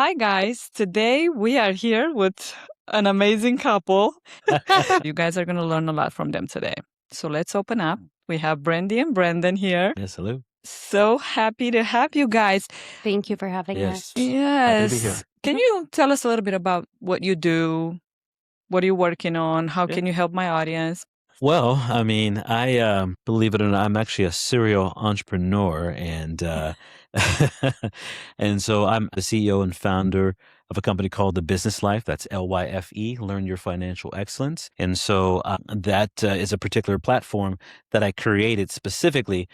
Hi, guys. Today we are here with an amazing couple. You guys are going to learn a lot from them today. So let's open up. We have Brandy and Brendon here. Yes, hello. So happy to have you guys. Thank you for having us. Yes. Happy to be here. Yes. Can you tell us a little bit about what you do? What are you working on? How Yeah. can you help my audience? Well, I mean, I believe it or not, I'm actually a serial entrepreneur, and and so I'm the CEO and founder of a company called the Business Life. That's LYFE, Learn Your Financial Excellence. And so that is a particular platform that I created specifically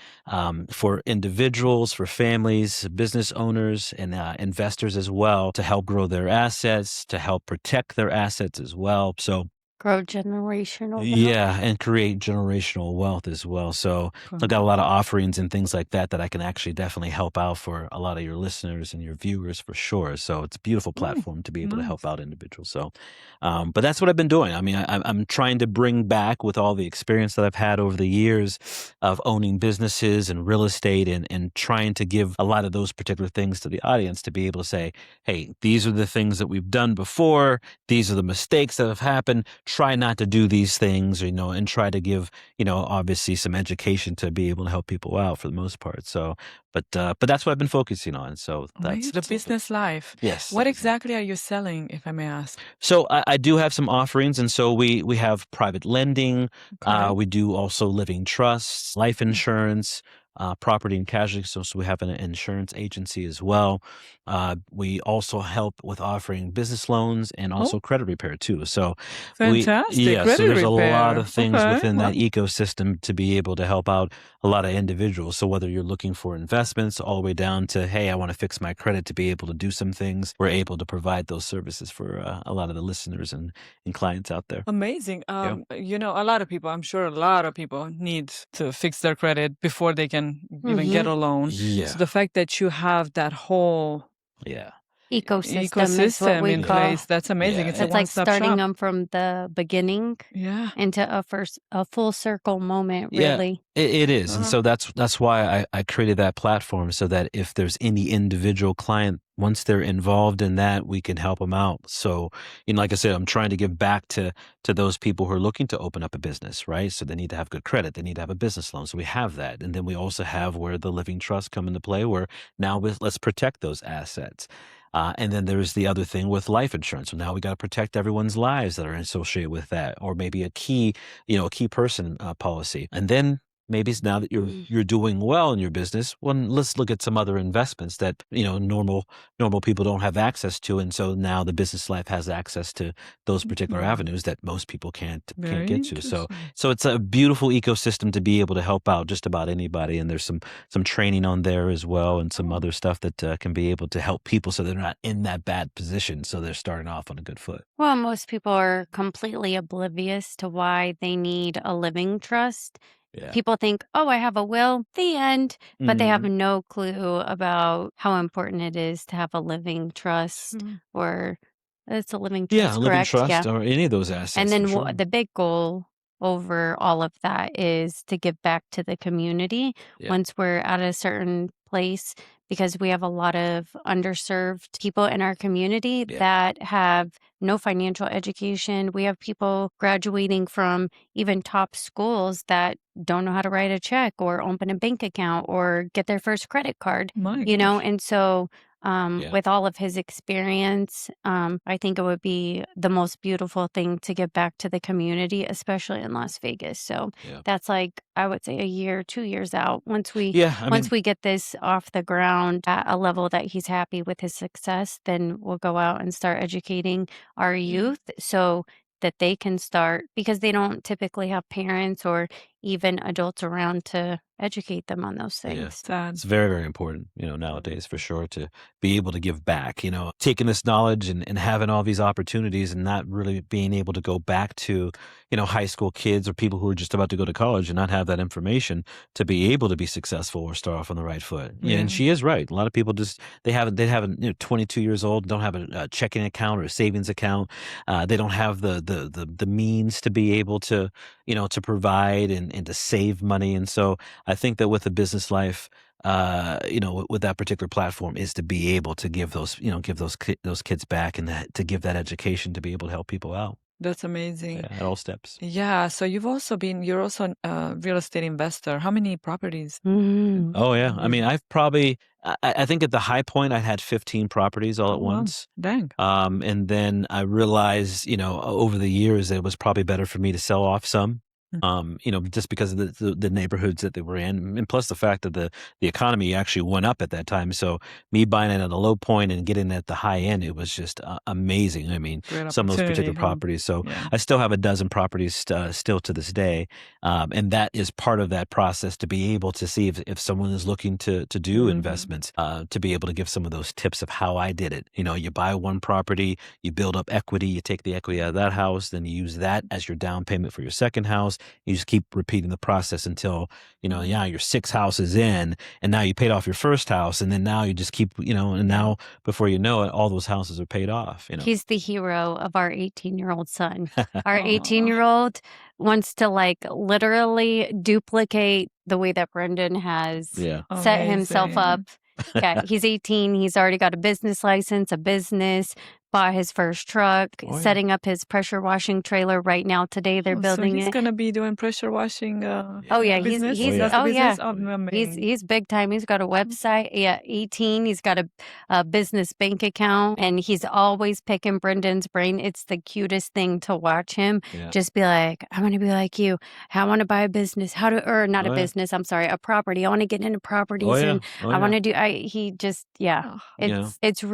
for individuals, for families, business owners, and investors as well, to help grow their assets, to help protect their assets as well. So Grow generational wealth. yeah, and create generational wealth as well. So I've got a lot of offerings and things like that I can actually definitely help out for a lot of your listeners and your viewers for sure. So it's a beautiful platform to be able to help out individuals. So, but that's what I've been doing. I mean, I'm trying to bring back, with all the experience that I've had over the years of owning businesses and real estate, and trying to give a lot of those particular things to the audience to be able to say, hey, these are the things that we've done before. These are the mistakes that have happened. Try not to do these things, and try to give, obviously some education to be able to help people out for the most part. So, but that's what I've been focusing on. So that's the Business Life. Yes. What exactly are you selling, if I may ask? So I do have some offerings, and so we have private lending. Okay. We do also living trusts, life insurance, property and casualty. So we have an insurance agency as well. We also help with offering business loans and also credit repair too. So Fantastic. so Credit there's a lot repair. of things Okay. within that Well, ecosystem to be able to help out a lot of individuals. So whether you're looking for investments all the way down to, hey, I want to fix my credit to be able to do some things, we're able to provide those services for a lot of the listeners and clients out there. amazing. Yeah. A lot of people, I'm sure a lot of people need to fix their credit before they can even get a loan. Yeah. So the fact that you have that whole Yeah. Ecosystem is what we in call. place, that's amazing. Yeah. It's a It's like one-stop starting shop. them from the beginning Yeah. into a full circle moment, Yeah, really. it is. And so that's why I created that platform, so that if there's any individual client, once they're involved in that, we can help them out. So, like I said, I'm trying to give back to those people who are looking to open up a business, right? So they need to have good credit. They need to have a business loan. So we have that. And then we also have where the living trust come into play, where now let's protect those assets. And then there's the other thing with life insurance. So now we got to protect everyone's lives that are associated with that, or maybe a key person policy. And then maybe it's now that you're doing well in your business, well, let's look at some other investments that normal people don't have access to, and so now the Business Life has access to those particular avenues that most people can't get to. So it's a beautiful ecosystem to be able to help out just about anybody, and there's some training on there as well, and some other stuff that can be able to help people so they're not in that bad position, so they're starting off on a good foot. Well, most people are completely oblivious to why they need a living trust. Yeah. People think, oh, I have a will, the end, but they have no clue about how important it is to have a living trust, or it's a living trust, Yeah, living correct? trust or any of those assets. And then for sure. the big goal over all of that is to give back to the community once we're at a certain place, because we have a lot of underserved people in our community that have no financial education. We have people graduating from even top schools that don't know how to write a check or open a bank account or get their first credit card, and so with all of his experience, I think it would be the most beautiful thing to give back to the community, especially in Las Vegas. So that's like, I would say, a year, 2 years out. Once we get this off the ground at a level that he's happy with his success, then we'll go out and start educating our youth so that they can start, because they don't typically have parents or even adults around to educate them on those things. It's very, very important, nowadays, for sure, to be able to give back, taking this knowledge and having all these opportunities and not really being able to go back to, high school kids or people who are just about to go to college and not have that information to be able to be successful or start off on the right foot. Yeah. And she is right. A lot of people they haven't 22 years old, don't have a checking account or a savings account. They don't have the means to be able to, to provide and to save money. And so I think that with the Business Life, with that particular platform is to be able to give those those kids back and to give that education to be able to help people out. That's amazing. Yeah, at all steps. Yeah. So you're also a real estate investor. How many properties? Oh yeah. I mean, I've probably, I think at the high point I had 15 properties all at Oh, wow. once. Dang. And then I realized, over the years that it was probably better for me to sell off some. Just because of the neighborhoods that they were in, and plus the fact that the economy actually went up at that time. So me buying it at a low point and getting it at the high end, it was just amazing. I mean, Great some of those particular opportunity, huh? properties. So Yeah. I still have a dozen properties still to this day, and that is part of that process to be able to see if someone is looking to do investments, to be able to give some of those tips of how I did it. You buy one property, you build up equity, you take the equity out of that house, then you use that as your down payment for your second house. You just keep repeating the process until, you're 6 houses in, and now you paid off your first house, and then now you just keep, and now before you know it, all those houses are paid off. He's the hero of our 18-year-old son. Our Aw. 18-year-old wants to literally duplicate the way that Brendon has set himself up. Yeah, he's 18. He's already got a business license, a business, bought his first truck, setting up his pressure washing trailer right now. Today they're building so he's it. gonna be doing pressure washing. Business. He's That's the oh yeah, business. he's big time. He's got a website. Yeah, 18. He's got a business bank account, and he's always picking Brendon's brain. It's the cutest thing to watch him. Just be like, I want to be like you. I want to buy a business. A business. I'm sorry, a property. I want to get into properties, and I want to do. It's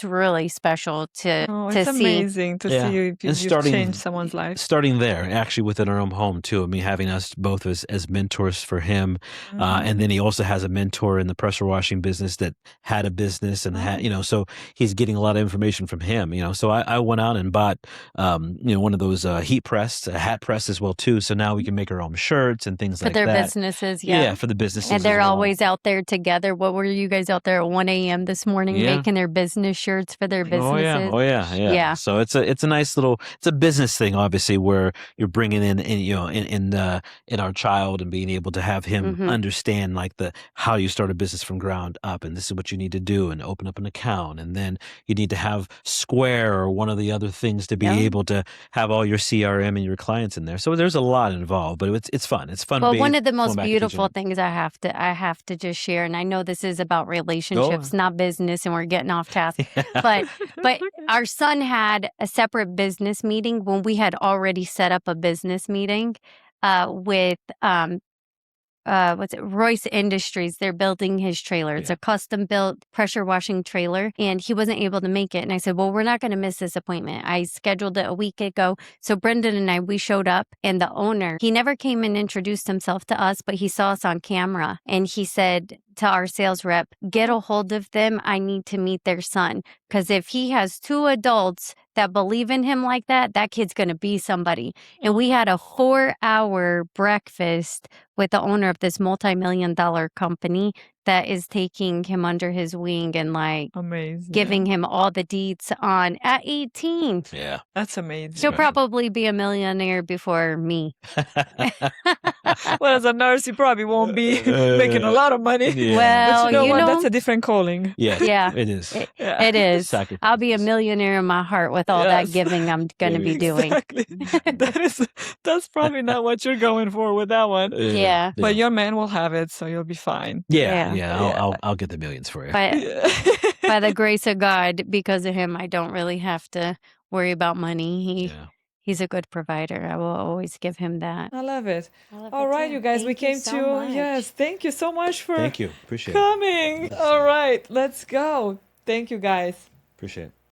really special to It's see. amazing to see you change someone's life. Starting there, actually within our own home too. I mean, having us both as mentors for him, and then he also has a mentor in the pressure washing business that had a business and had, so he's getting a lot of information from him. So I went out and bought, one of those heat press, a hat press as well too. So now we can make our own shirts and things for like their that. businesses. Yeah, for the businesses. And they're always out there together. What were you guys out there at 1 a.m. this morning making their business shirts for their businesses? Oh yeah. So it's a nice little, it's a business thing, obviously, where you're bringing in our child and being able to have him understand how you start a business from ground up, and this is what you need to do, and open up an account, and then you need to have Square or one of the other things to be able to have all your CRM and your clients in there. So there's a lot involved, but it's fun. It's fun. Well, one of the most beautiful things I have to just share, and I know this is about relationships, not business, and we're getting off task, but our son had a separate business meeting when we had already set up a business meeting with Royce Industries. They're building his trailer. It's a custom built pressure washing trailer, and he wasn't able to make it. And I said, well, we're not going to miss this appointment. I scheduled it a week ago. So Brendon and we showed up, and the owner, he never came and introduced himself to us, but he saw us on camera, and he said to our sales rep, get a hold of them. I need to meet their son. Because if he has 2 adults that believe in him like that, that kid's going to be somebody. And we had a 4-hour breakfast with the owner of this multi-million-dollar company that is taking him under his wing and amazing, giving him all the deets on at 18. Yeah, that's amazing. She'll probably be a millionaire before me. Well, as a nurse, you probably won't be making a lot of money. Yeah. Well, but you know what? That's a different calling. Yeah, it is. It is. I'll be a millionaire in my heart with all that giving I'm going to be doing. That's probably not what you're going for with that one. Yeah. But your man will have it, so you'll be fine. Yeah. I'll get the millions for you. But by the grace of God, because of him, I don't really have to worry about money. He's a good provider. I will always give him that. I love it. All right, you guys, we came to, yes, thank you so much for Thank you. Appreciate coming. All right, let's go. Thank you, guys. Appreciate it.